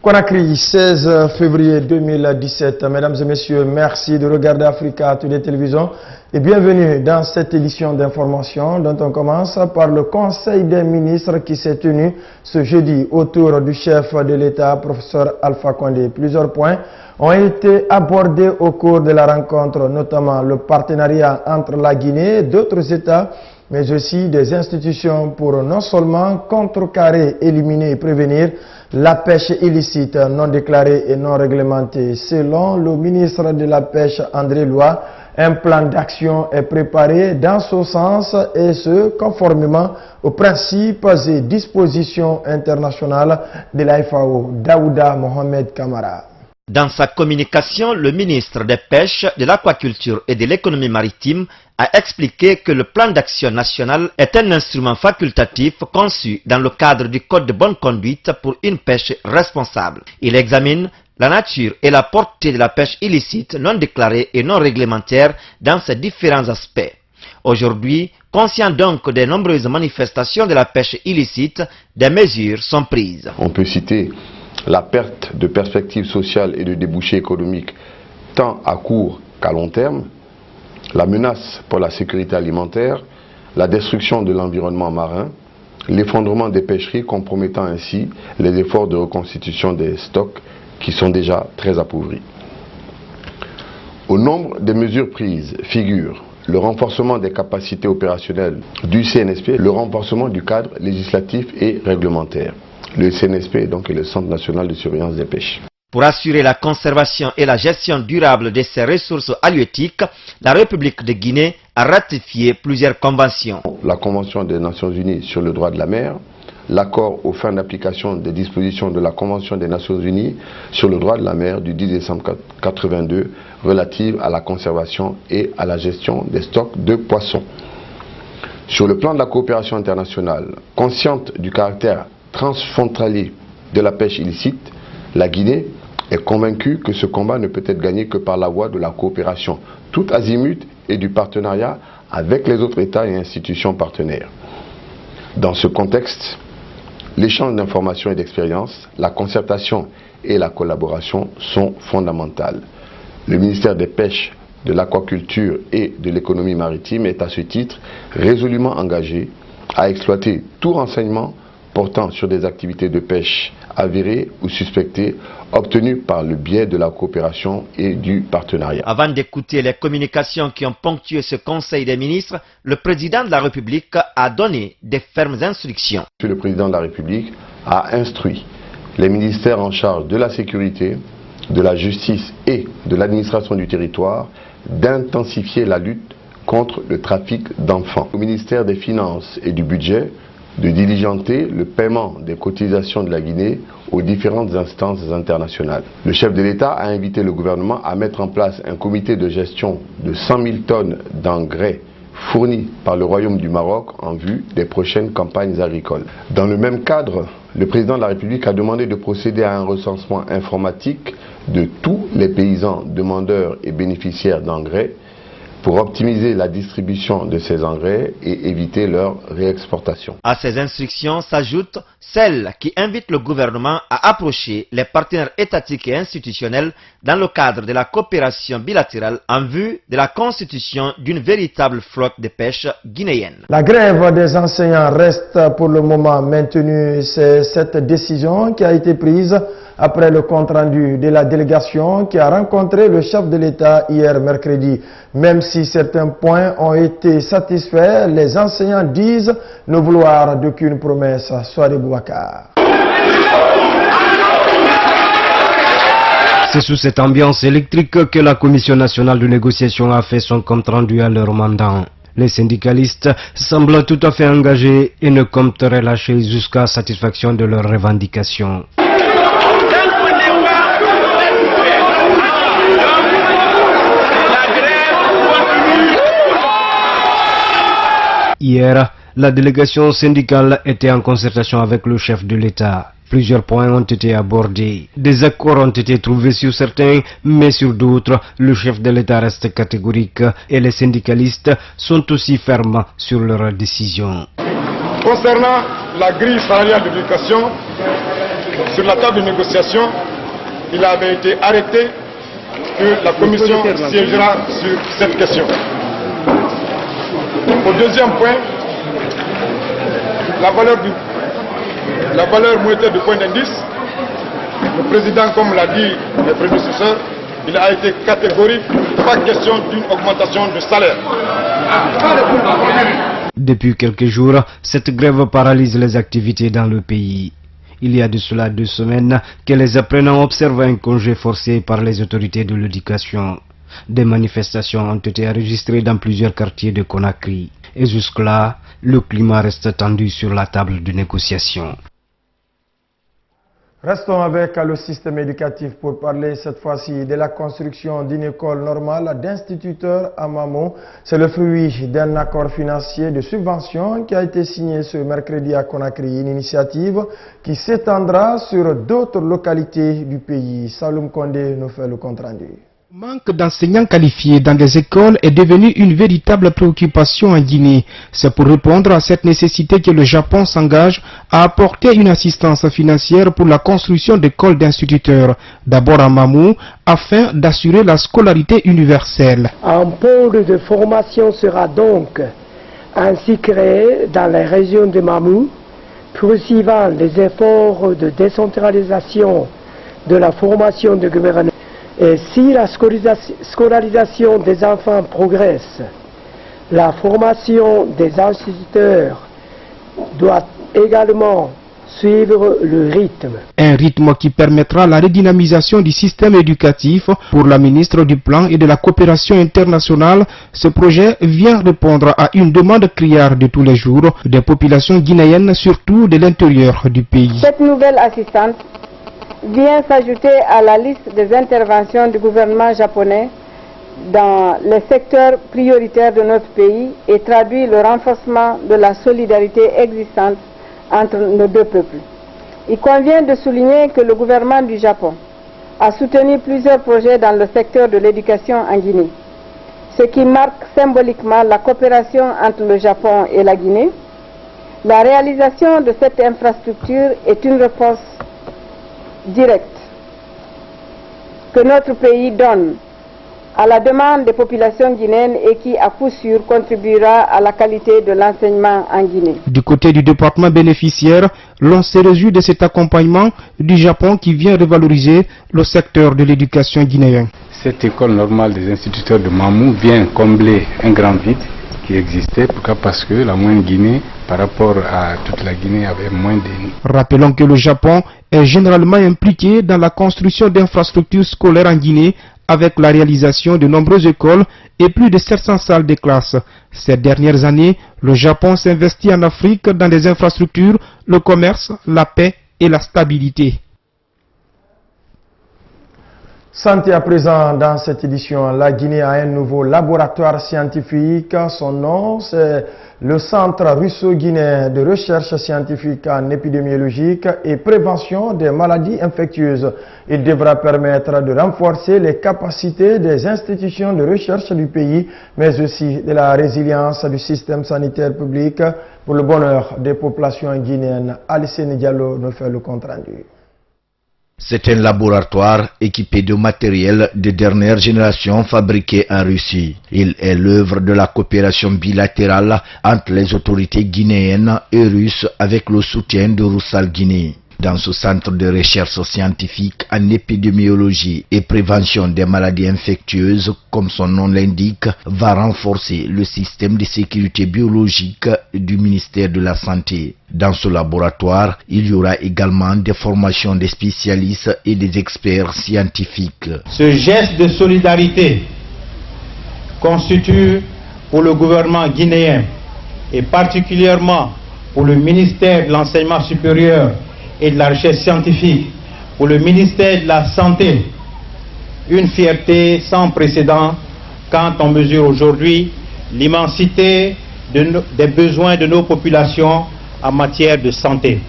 Conakry, 16 février 2017. Mesdames et messieurs, merci de regarder Africa Today Télévision et bienvenue dans cette édition d'information dont on commence par le Conseil des ministres qui s'est tenu ce jeudi autour du chef de l'État, professeur Alpha Condé. Plusieurs points ont été abordés au cours de la rencontre, notamment le partenariat entre la Guinée et d'autres États, mais aussi des institutions pour non seulement contrecarrer, éliminer et prévenir la pêche illicite, non déclarée et non réglementée. Selon le ministre de la Pêche, André Loy, un plan d'action est préparé dans ce sens et ce conformément aux principes et dispositions internationales de la FAO. Daouda Mohamed Kamara. Dans sa communication, le ministre des Pêches, de l'Aquaculture et de l'Économie maritime a expliqué que le plan d'action national est un instrument facultatif conçu dans le cadre du Code de bonne conduite pour une pêche responsable. Il examine la nature et la portée de la pêche illicite non déclarée et non réglementaire dans ses différents aspects. Aujourd'hui, conscient donc des nombreuses manifestations de la pêche illicite, des mesures sont prises. On peut citer la perte de perspectives sociales et de débouchés économiques tant à court qu'à long terme, la menace pour la sécurité alimentaire, la destruction de l'environnement marin, l'effondrement des pêcheries compromettant ainsi les efforts de reconstitution des stocks qui sont déjà très appauvris. Au nombre des mesures prises figurent le renforcement des capacités opérationnelles du CNSP, le renforcement du cadre législatif et réglementaire. Le CNSP donc est le Centre national de surveillance des pêches. Pour assurer la conservation et la gestion durable de ces ressources halieutiques, la République de Guinée a ratifié plusieurs conventions. La Convention des Nations Unies sur le droit de la mer, l'accord aux fins d'application des dispositions de la Convention des Nations Unies sur le droit de la mer du 10 décembre 1982 relative à la conservation et à la gestion des stocks de poissons. Sur le plan de la coopération internationale, consciente du caractère transfrontalier de la pêche illicite, la Guinée est convaincue que ce combat ne peut être gagné que par la voie de la coopération tout azimut et du partenariat avec les autres États et institutions partenaires. Dans ce contexte, l'échange d'informations et d'expériences, la concertation et la collaboration sont fondamentales. Le ministère des Pêches, de l'Aquaculture et de l'Économie maritime est à ce titre résolument engagé à exploiter tout renseignement portant sur des activités de pêche avérées ou suspectées obtenues par le biais de la coopération et du partenariat. Avant d'écouter les communications qui ont ponctué ce Conseil des ministres, le président de la République a donné des fermes instructions. Le président de la République a instruit les ministères en charge de la sécurité, de la justice et de l'administration du territoire d'intensifier la lutte contre le trafic d'enfants. Au ministère des Finances et du Budget, de diligenter le paiement des cotisations de la Guinée aux différentes instances internationales. Le chef de l'État a invité le gouvernement à mettre en place un comité de gestion de 100 000 tonnes d'engrais fournis par le Royaume du Maroc en vue des prochaines campagnes agricoles. Dans le même cadre, le président de la République a demandé de procéder à un recensement informatique de tous les paysans demandeurs et bénéficiaires d'engrais pour optimiser la distribution de ces engrais et éviter leur réexportation. À ces instructions s'ajoutent celles qui invitent le gouvernement à approcher les partenaires étatiques et institutionnels dans le cadre de la coopération bilatérale en vue de la constitution d'une véritable flotte de pêche guinéenne. La grève des enseignants reste pour le moment maintenue. C'est cette décision qui a été prise après le compte-rendu de la délégation qui a rencontré le chef de l'État hier mercredi. Même si certains points ont été satisfaits, les enseignants disent ne vouloir d'aucune promesse. Soirée Boubacar. C'est sous cette ambiance électrique que la Commission nationale de négociation a fait son compte-rendu à leur mandat. Les syndicalistes semblent tout à fait engagés et ne comptent relâcher jusqu'à satisfaction de leurs revendications. Hier, la délégation syndicale était en concertation avec le chef de l'État. Plusieurs points ont été abordés. Des accords ont été trouvés sur certains, mais sur d'autres, le chef de l'État reste catégorique et les syndicalistes sont aussi fermes sur leur décision. Concernant la grille salariale de l'éducation, sur la table de négociation, il avait été arrêté que la commission siégera sur cette question. Au deuxième point, la valeur monétaire du point d'indice, le président, comme l'a dit le prédécesseur, il a été catégorique, pas question d'une augmentation de salaire. Depuis quelques jours, cette grève paralyse les activités dans le pays. Il y a de cela 2 semaines que les apprenants observent un congé forcé par les autorités de l'éducation. Des manifestations ont été enregistrées dans plusieurs quartiers de Conakry. Et jusque-là, le climat reste tendu sur la table de négociation. Restons avec le système éducatif pour parler cette fois-ci de la construction d'une école normale d'instituteurs à Mamou. C'est le fruit d'un accord financier de subvention qui a été signé ce mercredi à Conakry, une initiative qui s'étendra sur d'autres localités du pays. Saloum Kondé nous fait le compte-rendu. Le manque d'enseignants qualifiés dans les écoles est devenu une véritable préoccupation en Guinée. C'est pour répondre à cette nécessité que le Japon s'engage à apporter une assistance financière pour la construction d'écoles d'instituteurs, d'abord à Mamou, afin d'assurer la scolarité universelle. Un pôle de formation sera donc ainsi créé dans la région de Mamou, poursuivant les efforts de décentralisation de la formation de gouverneurs. Et si la scolarisation des enfants progresse, la formation des instituteurs doit également suivre le rythme. Un rythme qui permettra la redynamisation du système éducatif. Pour la ministre du Plan et de la Coopération internationale, ce projet vient répondre à une demande criarde de tous les jours des populations guinéennes, surtout de l'intérieur du pays. Cette nouvelle assistance vient s'ajouter à la liste des interventions du gouvernement japonais dans les secteurs prioritaires de notre pays et traduit le renforcement de la solidarité existante entre nos deux peuples. Il convient de souligner que le gouvernement du Japon a soutenu plusieurs projets dans le secteur de l'éducation en Guinée, ce qui marque symboliquement la coopération entre le Japon et la Guinée. La réalisation de cette infrastructure est une réponse directe que notre pays donne à la demande des populations guinéennes et qui à coup sûr contribuera à la qualité de l'enseignement en Guinée. Du côté du département bénéficiaire, l'on se réjouit de cet accompagnement du Japon qui vient revaloriser le secteur de l'éducation guinéen. Cette école normale des instituteurs de Mamou vient combler un grand vide qui existait. Pourquoi? Parce que la moyenne Guinée, par rapport à toute la Guinée, avait moins de... Rappelons que le Japon est généralement impliqué dans la construction d'infrastructures scolaires en Guinée avec la réalisation de nombreuses écoles et plus de 700 salles de classe. Ces dernières années, le Japon s'investit en Afrique dans les infrastructures, le commerce, la paix et la stabilité. Santé à présent dans cette édition. La Guinée a un nouveau laboratoire scientifique. Son nom, c'est le Centre russo-guinéen de recherche scientifique en épidémiologie et prévention des maladies infectieuses. Il devra permettre de renforcer les capacités des institutions de recherche du pays, mais aussi de la résilience du système sanitaire public pour le bonheur des populations guinéennes. Alicene Diallo nous fait le compte rendu. C'est un laboratoire équipé de matériel de dernière génération fabriqué en Russie. Il est l'œuvre de la coopération bilatérale entre les autorités guinéennes et russes avec le soutien de Roussal Guinée. Dans ce centre de recherche scientifique en épidémiologie et prévention des maladies infectieuses, comme son nom l'indique, va renforcer le système de sécurité biologique du ministère de la Santé. Dans ce laboratoire, il y aura également des formations des spécialistes et des experts scientifiques. Ce geste de solidarité constitue pour le gouvernement guinéen et particulièrement pour le ministère de l'Enseignement supérieur et de la recherche scientifique, pour le ministère de la Santé, une fierté sans précédent quand on mesure aujourd'hui l'immensité des besoins de nos populations en matière de santé.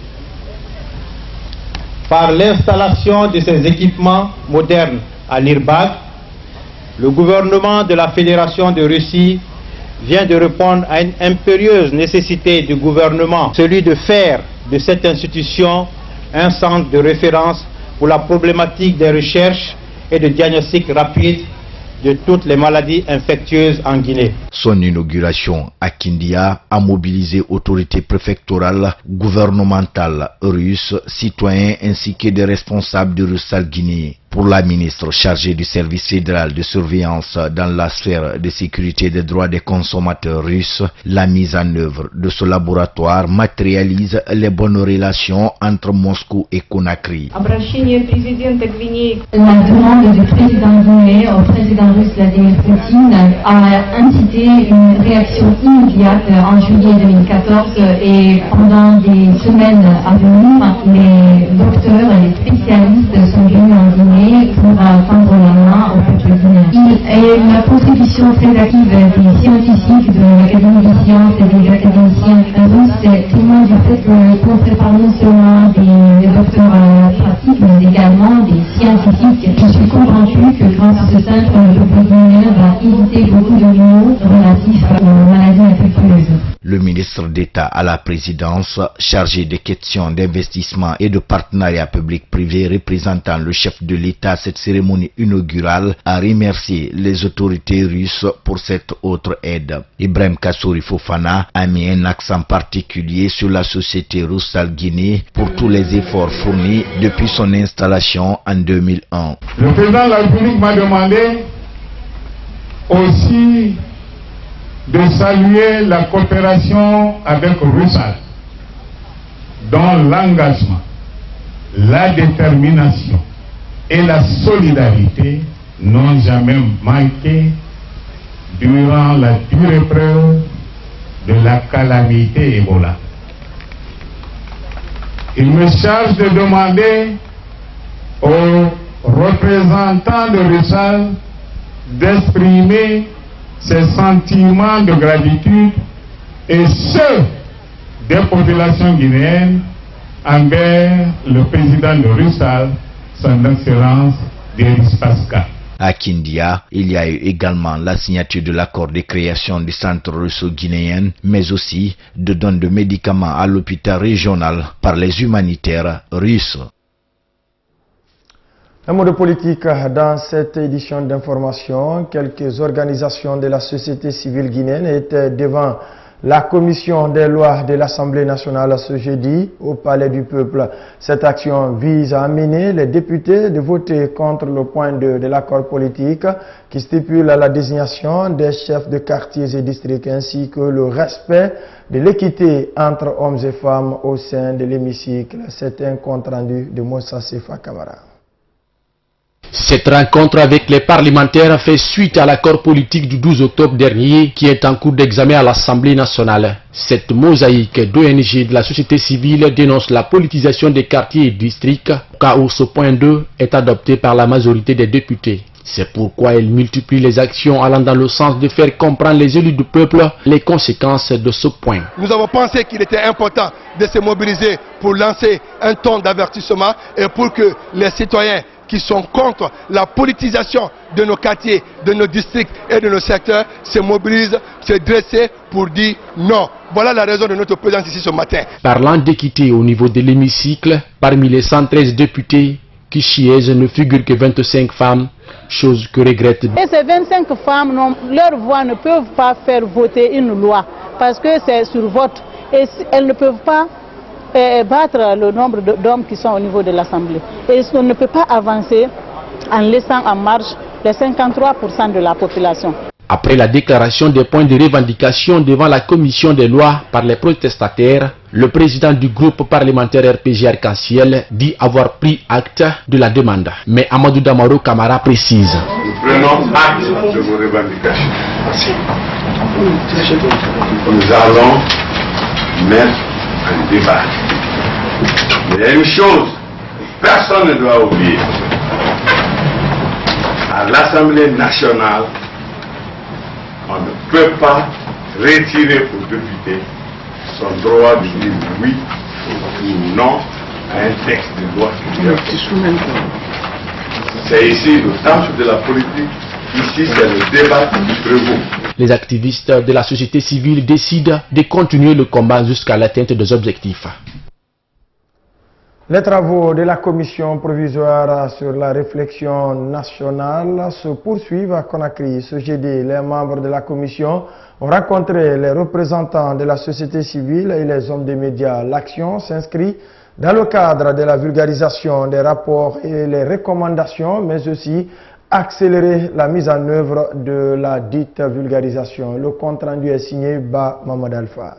Par l'installation de ces équipements modernes à l'Irbag, le gouvernement de la Fédération de Russie vient de répondre à une impérieuse nécessité du gouvernement, celui de faire de cette institution un centre de référence pour la problématique des recherches et de diagnostic rapide de toutes les maladies infectieuses en Guinée. Son inauguration à Kindia a mobilisé autorités préfectorales, gouvernementales russes, citoyens ainsi que des responsables du Russal guinéen. Pour la ministre chargée du service fédéral de surveillance dans la sphère de sécurité des droits des consommateurs russes, la mise en œuvre de ce laboratoire matérialise les bonnes relations entre Moscou et Conakry. La demande du président guinéen au président russe Vladimir Poutine a incité une réaction immédiate en juillet 2014 et pendant des semaines à venir, les docteurs et les spécialistes sont venus en Guinée pour tendre la main au peuple guinéen. Et la contribution très active des scientifiques de l'Académie des sciences et des académiciens russes témoigne du fait qu'on prépare non seulement des docteurs pratiques, mais également des scientifiques. Je suis convaincu que grâce à ce centre, le peuple guinéen va éviter beaucoup de maux relatifs aux maladies infectieuses. Le ministre d'État à la présidence, chargé des questions d'investissement et de partenariat public-privé représentant le chef de l'État à cette cérémonie inaugurale, a remercié les autorités russes pour cette autre aide. Ibrahim Kassouri Fofana a mis un accent particulier sur la société Russal Guinée pour tous les efforts fournis depuis son installation en 2001. Le président de la République m'a demandé aussi de saluer la coopération avec Russal, dont l'engagement, la détermination et la solidarité n'ont jamais manqué durant la dure épreuve de la calamité Ebola. Il me charge de demander aux représentants de Russal d'exprimer ses sentiments de gratitude et ceux des populations guinéennes envers le président de Russal, son excellence Denis Pascal. À Kindia, il y a eu également la signature de l'accord de création du centre russo-guinéen, mais aussi de dons de médicaments à l'hôpital régional par les humanitaires russes. Un mot de politique dans cette édition d'information. Quelques organisations de la société civile guinéenne étaient devant la commission des lois de l'Assemblée nationale ce jeudi au Palais du Peuple. Cette action vise à amener les députés de voter contre le point 2 de l'accord politique qui stipule la désignation des chefs de quartiers et districts ainsi que le respect de l'équité entre hommes et femmes au sein de l'hémicycle. C'est un compte rendu de Moussa Sefa Kamara. Cette rencontre avec les parlementaires fait suite à l'accord politique du 12 octobre dernier qui est en cours d'examen à l'Assemblée nationale. Cette mosaïque d'ONG de la société civile dénonce la politisation des quartiers et districts, car où ce point 2 est adopté par la majorité des députés. C'est pourquoi elle multiplie les actions allant dans le sens de faire comprendre les élus du peuple les conséquences de ce point. Nous avons pensé qu'il était important de se mobiliser pour lancer un ton d'avertissement et pour que les citoyens qui sont contre la politisation de nos quartiers, de nos districts et de nos secteurs se mobilisent, se dressent pour dire non. Voilà la raison de notre présence ici ce matin. Parlant d'équité au niveau de l'hémicycle, parmi les 113 députés qui siègent ne figurent que 25 femmes, chose que regrette. Et ces 25 femmes, leur voix ne peuvent pas faire voter une loi parce que c'est sur vote et elles ne peuvent pas battre le nombre d'hommes qui sont au niveau de l'Assemblée. Et on ne peut pas avancer en laissant en marge les 53% de la population. Après la déclaration des points de revendication devant la commission des lois par les protestataires, le président du groupe parlementaire RPG Arc-en-Ciel dit avoir pris acte de la demande. Mais Amadou Damaro Kamara précise. Nous prenons acte de vos revendications. Nous allons mettre un débat. Mais il y a une chose que personne ne doit oublier. À l'Assemblée nationale, on ne peut pas retirer au député son droit de dire oui ou non à un texte de loi. C'est ici le temps de la politique. Ici, c'est le débat qui prévaut. Les activistes de la société civile décident de continuer le combat jusqu'à l'atteinte des objectifs. Les travaux de la commission provisoire sur la réflexion nationale se poursuivent à Conakry. Ce jeudi, les membres de la commission ont rencontré les représentants de la société civile et les hommes des médias. L'action s'inscrit dans le cadre de la vulgarisation des rapports et les recommandations, mais aussi accélérer la mise en œuvre de la dite vulgarisation. Le compte rendu est signé Ba Mamad Alpha.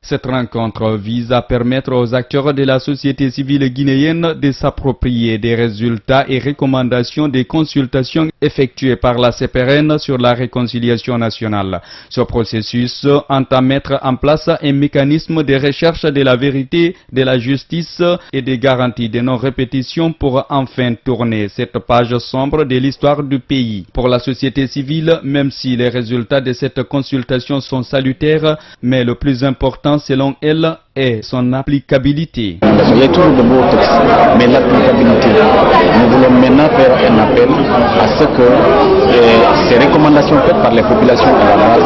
Cette rencontre vise à permettre aux acteurs de la société civile guinéenne de s'approprier des résultats et recommandations des consultations effectuées par la CPRN sur la réconciliation nationale. Ce processus entend mettre en place un mécanisme de recherche de la vérité, de la justice et des garanties de non-répétition pour enfin tourner cette page sombre de l'histoire du pays. Pour la société civile, même si les résultats de cette consultation sont salutaires, mais le plus important selon elle est son applicabilité. Il y a toujours de beaux textes, mais l'applicabilité. Nous voulons maintenant faire un appel à ce que ces recommandations faites par les populations à la base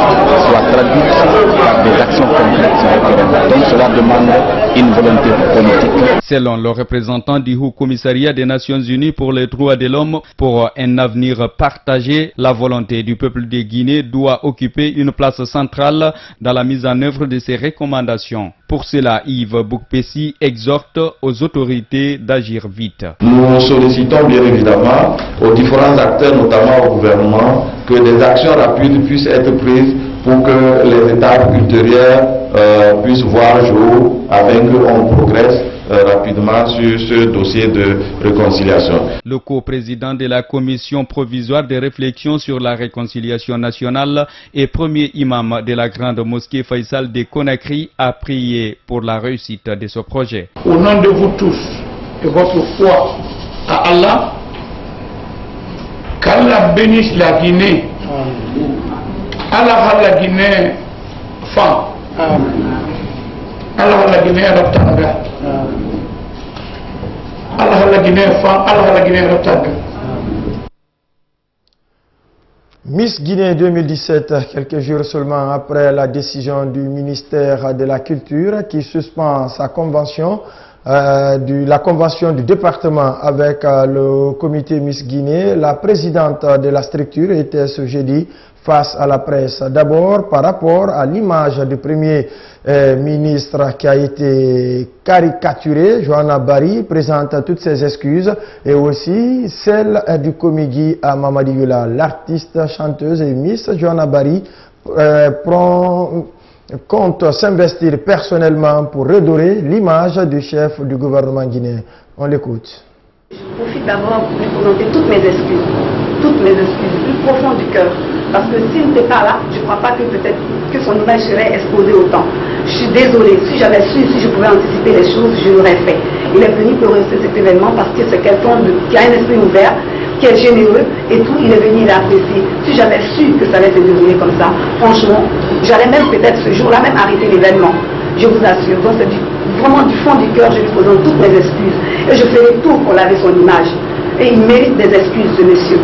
soient traduites par des actions concrètes sur le terrain. Donc cela demande une volonté politique. Selon le représentant du Haut Commissariat des Nations Unies pour les droits de l'homme, pour un avenir partagé, la volonté du peuple de Guinée doit occuper une place centrale dans la mise en œuvre de ces recommandations. Pour cela, Yves Boukpessi exhorte aux autorités d'agir vite. Nous sollicitons bien évidemment aux différents acteurs, notamment au gouvernement, que des actions rapides puissent être prises pour que les étapes ultérieures puissent voir jour afin qu'on progresse rapidement sur ce dossier de réconciliation. Le co-président de la commission provisoire de réflexion sur la réconciliation nationale et premier imam de la grande mosquée Faisal de Conakry a prié pour la réussite de ce projet. Au nom de vous tous et votre foi à Allah, qu'Allah bénisse la Guinée. Allah a la Guinée fan. Allah a la Guinée raptanga. Allah a la Guinée fan. Allah a la Guinée raptanga. Miss Guinée 2017, quelques jours seulement après la décision du ministère de la Culture qui suspend sa convention, la convention du département avec le comité Miss Guinée, la présidente de la structure était ce jeudi face à la presse. D'abord par rapport à l'image du premier ministre qui a été caricaturé, Johanna Barry présente toutes ses excuses et aussi celle du comédie à Mamadi Yula. L'artiste, chanteuse et Miss Johanna Barry compte s'investir personnellement pour redorer l'image du chef du gouvernement guinéen. On l'écoute. Je profite d'abord pour lui présenter toutes mes excuses du plus profond du cœur. Parce que s'il n'était pas là, je ne crois pas que peut-être que son image serait exposée autant. Je suis désolée, si j'avais su, si je pouvais anticiper les choses, je l'aurais fait. Il est venu pour rester cet événement parce que c'est quelqu'un qui a un esprit ouvert, qui est généreux et tout, il est venu, il a apprécié. Si j'avais su que ça allait se dérouler comme ça, franchement, j'allais même peut-être ce jour-là même arrêter l'événement. Je vous assure. Donc c'est vraiment du fond du cœur, je lui présente toutes mes excuses. Et je ferai tout pour laver son image. Et il mérite des excuses, ce monsieur.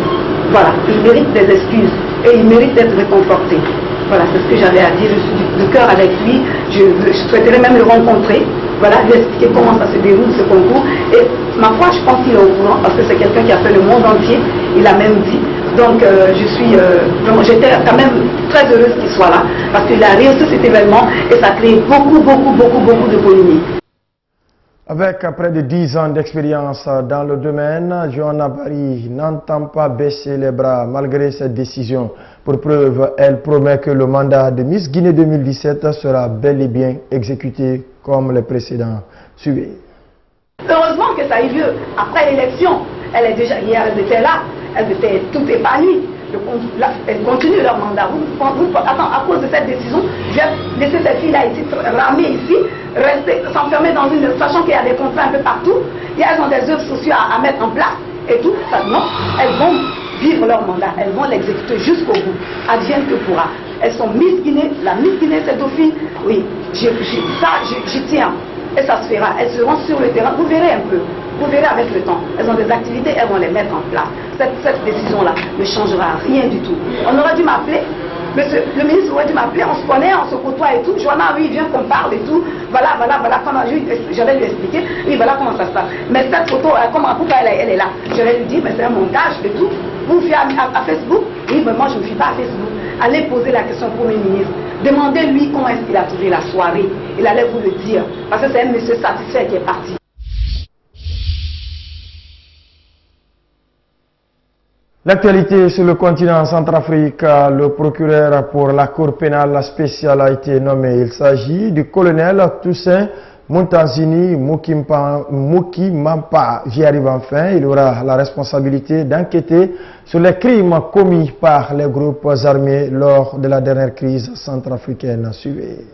Voilà, il mérite des excuses. Et il mérite d'être réconforté. Voilà, c'est ce que j'avais à dire. Je suis de cœur avec lui. Je souhaiterais même le rencontrer. Voilà, lui expliquer comment ça se déroule, ce concours. Et ma foi, je pense qu'il est au courant parce que c'est quelqu'un qui a fait le monde entier. Il a même dit. Donc, j'étais quand même très heureuse qu'il soit là parce qu'il a réussi cet événement et ça a créé beaucoup de polémiques. Avec près de 10 ans d'expérience dans le domaine, Johanna Barry n'entend pas baisser les bras malgré cette décision. Pour preuve, elle promet que le mandat de Miss Guinée 2017 sera bel et bien exécuté comme les précédents. Suivez. Heureusement que ça a eu lieu après l'élection. Elle était là, elle était toute épanouie. Elles continuent leur mandat. Attends, à cause de cette décision, je vais laisser cette fille-là ici, ramer ici, rester, s'enfermer dans une... Sachant qu'il y a des contrats un peu partout, elles ont des œuvres sociales à mettre en place et tout. Ça, non, elles vont vivre leur mandat, elles vont l'exécuter jusqu'au bout. Advienne que pourra. Elles sont Miss Guinée, la Miss Guinée, c'est Dauphine. Oui, j'y tiens. Et ça se fera. Elles seront sur le terrain. Vous verrez un peu. Vous verrez avec le temps. Elles ont des activités, elles vont les mettre en place. Cette décision-là ne changera rien du tout. On aurait dû m'appeler Monsieur, le ministre aurait dû m'appeler, on se connaît, on se côtoie et tout. Joanna, oui, viens qu'on parle et tout. Voilà, comment j'allais lui expliquer. Oui, voilà comment ça se passe. Mais cette photo, pourquoi elle est là? Je vais lui dire, mais c'est un montage et tout. Vous faites à Facebook? Oui, mais moi je ne suis pas à Facebook. Allez poser la question au Premier ministre. Demandez-lui comment est-ce qu'il a trouvé la soirée. Il allait vous le dire. Parce que c'est un monsieur satisfait qui est parti. L'actualité sur le continent centrafrique, le procureur pour la Cour pénale spéciale a été nommé. Il s'agit du colonel Toussaint Montazini Mukimampa. J'y arrive enfin. Il aura la responsabilité d'enquêter sur les crimes commis par les groupes armés lors de la dernière crise centrafricaine. Suivez.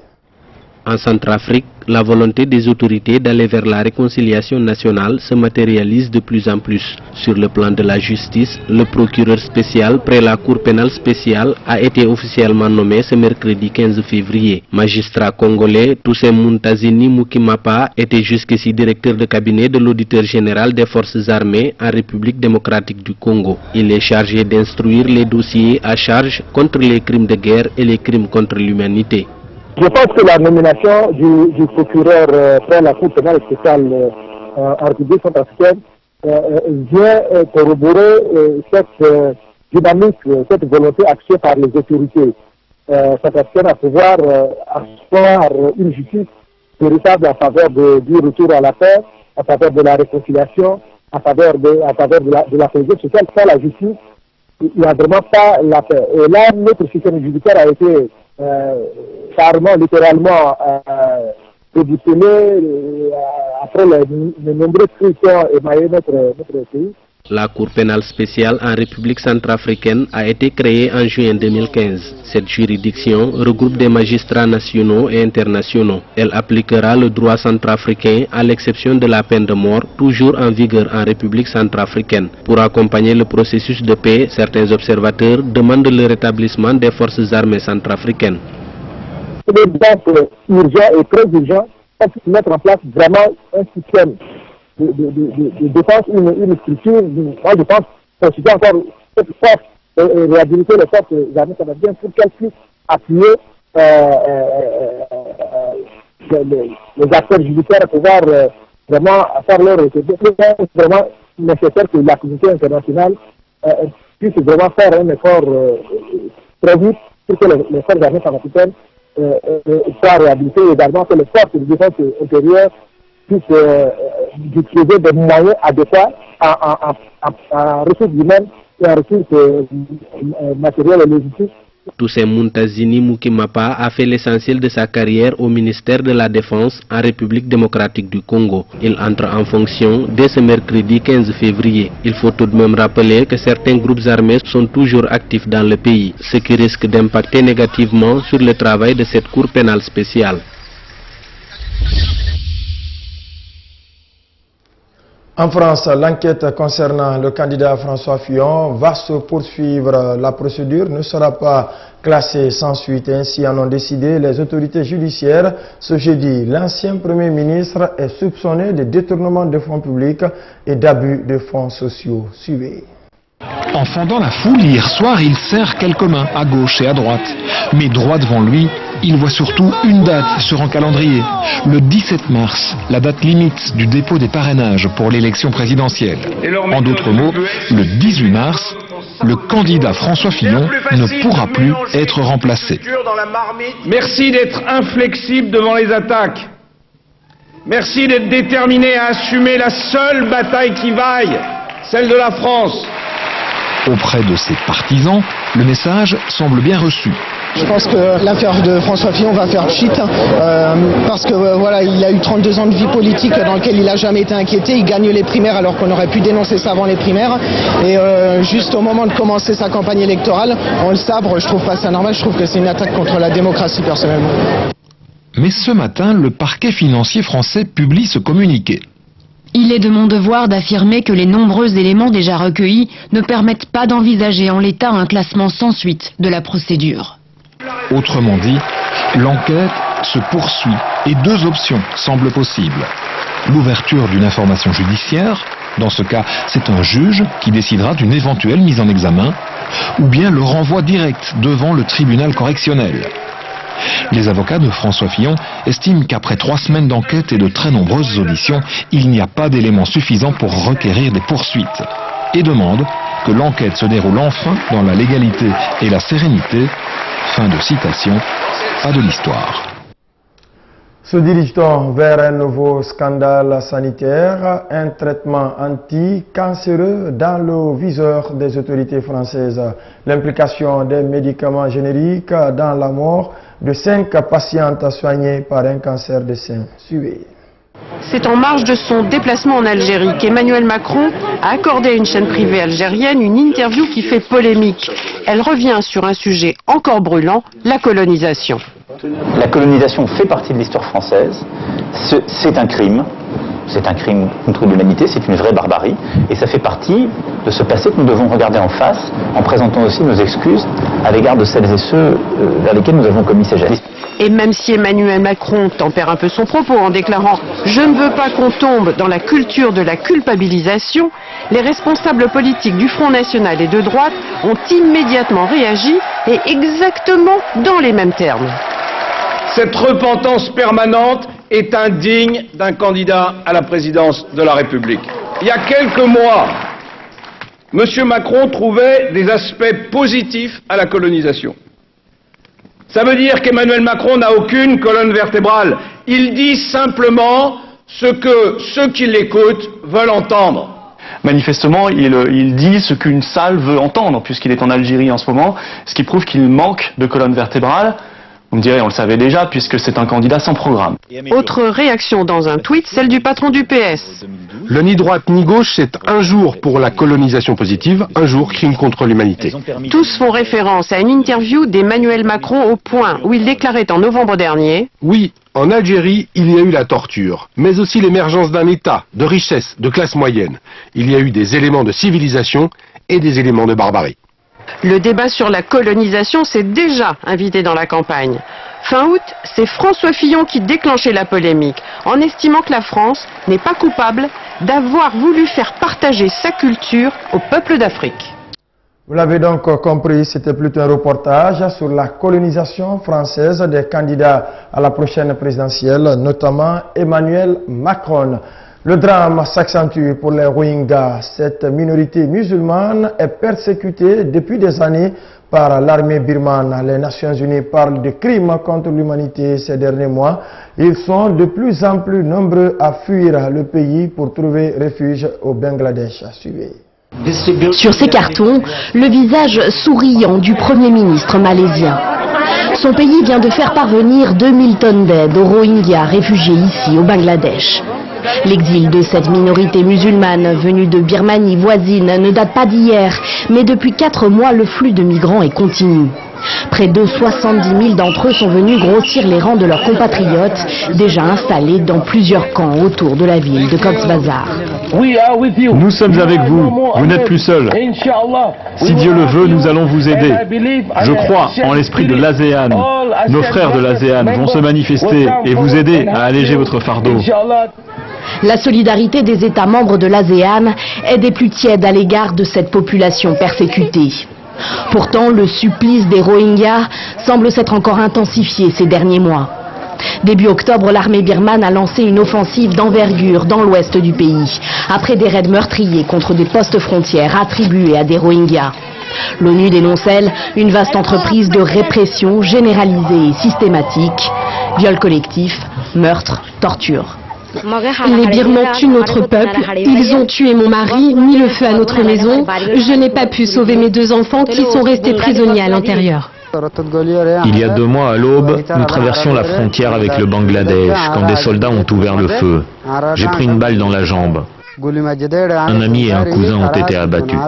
En Centrafrique, la volonté des autorités d'aller vers la réconciliation nationale se matérialise de plus en plus. Sur le plan de la justice, le procureur spécial près la Cour pénale spéciale a été officiellement nommé ce mercredi 15 février. Magistrat congolais Toussaint Montazini Mukimapa était jusqu'ici directeur de cabinet de l'auditeur général des forces armées en République démocratique du Congo. Il est chargé d'instruire les dossiers à charge contre les crimes de guerre et les crimes contre l'humanité. Je pense que la nomination du procureur près la Cour pénale spéciale en République centrafricaine vient corroborer cette dynamique, cette volonté axée par les autorités centrafricaines à pouvoir asseoir une justice véritable en faveur du retour à la paix, en faveur de la réconciliation, en faveur de la cohésion sociale. Sans la justice, il n'y a vraiment pas la paix. Et là, notre système judiciaire a été carrément, littéralement déboussolé après les nombreux crimes qui ont émaillé notre pays. La Cour pénale spéciale en République centrafricaine a été créée en juin 2015. Cette juridiction regroupe des magistrats nationaux et internationaux. Elle appliquera le droit centrafricain à l'exception de la peine de mort, toujours en vigueur en République centrafricaine. Pour accompagner le processus de paix, certains observateurs demandent le rétablissement des forces armées centrafricaines. C'est donc urgent et très urgent pour mettre en place vraiment un système de défense, une structure. Moi, je pense considérer encore cette force et réhabiliter les forces armées canadiennes pour qu'elles puissent appuyer les acteurs judiciaires à pouvoir vraiment faire leur requête. C'est vraiment nécessaire que la communauté internationale puisse vraiment faire un effort très vite pour que les forces armées canadiennes soient réhabilitées et également que les forces de défense intérieure puissent utiliser des moyens adéquats en ressources humaines et en ressources matérielles et logistiques. Toussaint Montazini Mukimapa a fait l'essentiel de sa carrière au ministère de la Défense en République démocratique du Congo. Il entre en fonction dès ce mercredi 15 février. Il faut tout de même rappeler que certains groupes armés sont toujours actifs dans le pays, ce qui risque d'impacter négativement sur le travail de cette Cour pénale spéciale. En France, l'enquête concernant le candidat François Fillon va se poursuivre. La procédure ne sera pas classée sans suite. Ainsi en ont décidé les autorités judiciaires. Ce jeudi, l'ancien Premier ministre est soupçonné de détournement de fonds publics et d'abus de fonds sociaux. Suivez. En fendant la foule, hier soir, il serre quelques mains à gauche et à droite. Mais droit devant lui, il voit surtout une date sur un calendrier. Le 17 mars, la date limite du dépôt des parrainages pour l'élection présidentielle. En d'autres mots, le 18 mars, le candidat François Fillon ne pourra plus être remplacé. Merci d'être inflexible devant les attaques. Merci d'être déterminé à assumer la seule bataille qui vaille, celle de la France. Auprès de ses partisans, le message semble bien reçu. Je pense que l'affaire de François Fillon va faire pchit, parce que voilà, il a eu 32 ans de vie politique dans lequel il n'a jamais été inquiété. Il gagne les primaires alors qu'on aurait pu dénoncer ça avant les primaires. Et juste au moment de commencer sa campagne électorale, on le sabre. Je trouve pas ça normal. Je trouve que c'est une attaque contre la démocratie personnellement. Mais ce matin, le parquet financier français publie ce communiqué. Il est de mon devoir d'affirmer que les nombreux éléments déjà recueillis ne permettent pas d'envisager en l'état un classement sans suite de la procédure. Autrement dit, l'enquête se poursuit et deux options semblent possibles. L'ouverture d'une information judiciaire, dans ce cas c'est un juge qui décidera d'une éventuelle mise en examen, ou bien le renvoi direct devant le tribunal correctionnel. Les avocats de François Fillon estiment qu'après 3 semaines d'enquête et de très nombreuses auditions, il n'y a pas d'éléments suffisants pour requérir des poursuites et demandent que l'enquête se déroule enfin dans la légalité et la sérénité. Fin de citation, pas de l'histoire. Se dirige-t-on vers un nouveau scandale sanitaire, un traitement anti-cancéreux dans le viseur des autorités françaises, l'implication des médicaments génériques dans la mort de 5 patientes soignées par un cancer des seins. Suivez. C'est en marge de son déplacement en Algérie qu'Emmanuel Macron a accordé à une chaîne privée algérienne une interview qui fait polémique. Elle revient sur un sujet encore brûlant, la colonisation. La colonisation fait partie de l'histoire française, c'est un crime contre l'humanité, c'est une vraie barbarie, et ça fait partie de ce passé que nous devons regarder en face, en présentant aussi nos excuses à l'égard de celles et ceux vers lesquels nous avons commis ces gestes. Et même si Emmanuel Macron tempère un peu son propos en déclarant « Je ne veux pas qu'on tombe dans la culture de la culpabilisation », les responsables politiques du Front National et de droite ont immédiatement réagi et exactement dans les mêmes termes. Cette repentance permanente est indigne d'un candidat à la présidence de la République. Il y a quelques mois, M. Macron trouvait des aspects positifs à la colonisation. Ça veut dire qu'Emmanuel Macron n'a aucune colonne vertébrale. Il dit simplement ce que ceux qui l'écoutent veulent entendre. Manifestement, il dit ce qu'une salle veut entendre, puisqu'il est en Algérie en ce moment, ce qui prouve qu'il manque de colonne vertébrale. Vous me direz, on le savait déjà, puisque c'est un candidat sans programme. Autre réaction dans un tweet, celle du patron du PS. Le ni droite ni gauche, c'est un jour pour la colonisation positive, un jour crime contre l'humanité. Tous font référence à une interview d'Emmanuel Macron au Point, où il déclarait en novembre dernier « Oui, en Algérie, il y a eu la torture, mais aussi l'émergence d'un État, de richesse, de classe moyenne. Il y a eu des éléments de civilisation et des éléments de barbarie. » Le débat sur la colonisation s'est déjà invité dans la campagne. Fin août, c'est François Fillon qui déclenchait la polémique, en estimant que la France n'est pas coupable d'avoir voulu faire partager sa culture au peuple d'Afrique. Vous l'avez donc compris, c'était plutôt un reportage sur la colonisation française des candidats à la prochaine présidentielle, notamment Emmanuel Macron. Le drame s'accentue pour les Rohingyas. Cette minorité musulmane est persécutée depuis des années par l'armée birmane. Les Nations Unies parlent de crimes contre l'humanité ces derniers mois. Ils sont de plus en plus nombreux à fuir le pays pour trouver refuge au Bangladesh. Suivez. Sur ces cartons, le visage souriant du Premier ministre malaisien. Son pays vient de faire parvenir 2000 tonnes d'aide aux Rohingyas réfugiés ici au Bangladesh. L'exil de cette minorité musulmane venue de Birmanie voisine ne date pas d'hier, mais depuis 4 mois, le flux de migrants est continu. Près de 70 000 d'entre eux sont venus grossir les rangs de leurs compatriotes, déjà installés dans plusieurs camps autour de la ville de Cox's Bazar. Nous sommes avec vous, vous n'êtes plus seuls. Si Dieu le veut, nous allons vous aider. Je crois en l'esprit de l'ASEAN. Nos frères de l'ASEAN vont se manifester et vous aider à alléger votre fardeau. La solidarité des États membres de l'ASEAN est des plus tièdes à l'égard de cette population persécutée. Pourtant, le supplice des Rohingyas semble s'être encore intensifié ces derniers mois. Début octobre, l'armée birmane a lancé une offensive d'envergure dans l'ouest du pays, après des raids meurtriers contre des postes frontières attribués à des Rohingyas. L'ONU dénonce, elle, une vaste entreprise de répression généralisée et systématique, viols collectifs, meurtres, tortures. Les Birmans tuent notre peuple, ils ont tué mon mari, mis le feu à notre maison. Je n'ai pas pu sauver mes 2 enfants qui sont restés prisonniers à l'intérieur. Il y a 2 mois à l'aube, nous traversions la frontière avec le Bangladesh quand des soldats ont ouvert le feu. J'ai pris une balle dans la jambe. Un ami et un cousin ont été abattus.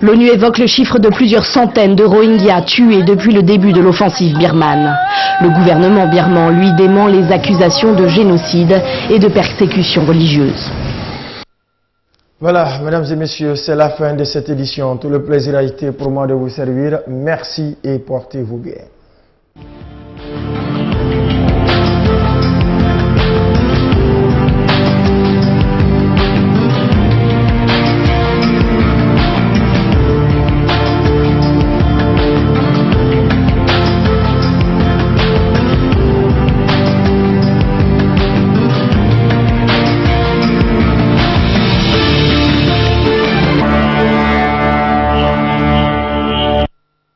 L'ONU évoque le chiffre de plusieurs centaines de Rohingyas tués depuis le début de l'offensive birmane. Le gouvernement birman, lui, dément les accusations de génocide et de persécution religieuse. Voilà, mesdames et messieurs, c'est la fin de cette édition. Tout le plaisir a été pour moi de vous servir. Merci et portez-vous bien.